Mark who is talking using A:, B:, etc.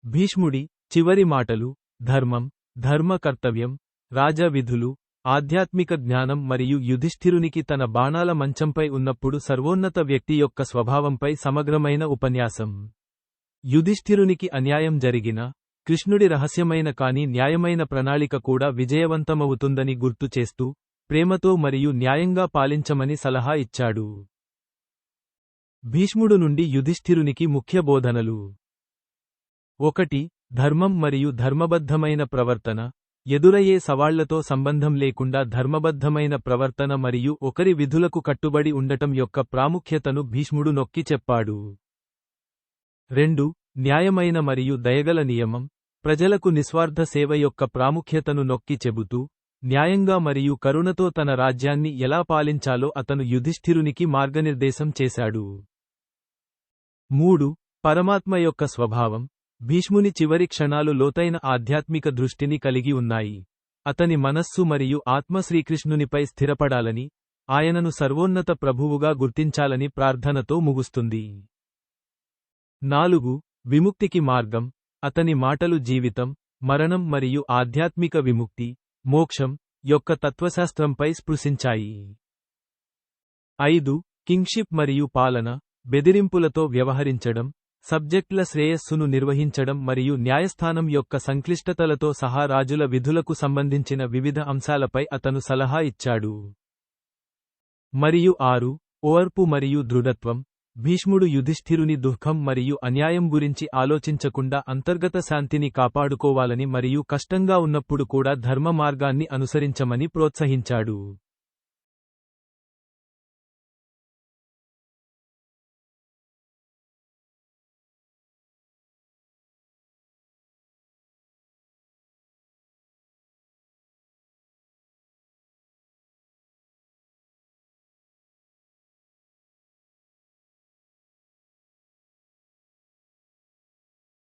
A: భీష్ముడి చివరి మాటలు ధర్మం, ధర్మ కర్తవ్యం, రాజ విధులు, ఆధ్యాత్మిక జ్ఞానం మరియు యుధిష్ఠిరునికి తన బాణాల మంచంపై ఉన్నప్పుడు సర్వోన్నత వ్యక్తి యొక్క స్వభావంపై సమగ్రమైన ఉపన్యాసం. యుధిష్ఠిరునికి అన్యాయం జరిగినా, కృష్ణుడి రహస్యమైన కాని న్యాయమైన ప్రణాళిక కూడా విజయవంతమవుతుందని గుర్తుచేస్తూ, ప్రేమతో మరియు న్యాయంగా పాలించమని సలహా ఇచ్చాడు. భీష్ముడు నుండి యుధిష్ఠిరునికి ముఖ్య బోధనలు. 1. ధర్మం మరియు ధర్మబద్ధమైన ప్రవర్తన. ఎదురయ్యే సవాళ్లతో సంబంధం లేకుండా ధర్మబద్ధమైన ప్రవర్తన మరియు ఒకరి విధులకు కట్టుబడి ఉండటం యొక్క ప్రాముఖ్యతను భీష్ముడు నొక్కి చెప్పాడు. 2. న్యాయమైన మరియు దయగల నియమం. ప్రజలకు నిస్వార్థ సేవ యొక్క ప్రాముఖ్యతను నొక్కి చెబుతూ, న్యాయంగా మరియు కరుణతో తన రాజ్యాన్ని ఎలా పాలించాలో అతను యుధిష్ఠిరునికి మార్గనిర్దేశం చేశాడు. 3. పరమాత్మ యొక్క స్వభావం. భీష్ముని చివరి క్షణాలు లోతైన ఆధ్యాత్మిక దృష్టిని కలిగి ఉన్నాయి. అతని మనస్సు మరియు ఆత్మ శ్రీకృష్ణునిపై స్థిరపడాలని, ఆయనను సర్వోన్నత ప్రభువుగా గుర్తించాలని ప్రార్థనతో ముగుస్తుంది. 4. విముక్తికి మార్గం. అతని మాటలు జీవితం, మరణం మరియు ఆధ్యాత్మిక విముక్తి, మోక్షం యొక్క తత్వశాస్త్రంపై స్పృశించాయి. 5. కింగ్షిప్ మరియు పాలన. బెదిరింపులతో వ్యవహరించడం, సబ్జెక్టుల శ్రేయస్సును నిర్వహించడం మరియు న్యాయస్థానం యొక్క సంక్లిష్టతలతో సహా రాజుల విధులకు సంబంధించిన వివిధ అంశాలపై అతను సలహా ఇచ్చాడు. మరియు 6. ఓర్పు మరియు దృఢత్వం. భీష్ముడు యుధిష్ఠిరుని దుఃఖం మరియు అన్యాయం గురించి ఆలోచించకుండా అంతర్గత శాంతిని కాపాడుకోవాలని మరియు కష్టంగా ఉన్నప్పుడు కూడా ధర్మ మార్గాన్ని అనుసరించమని ప్రోత్సహించాడు.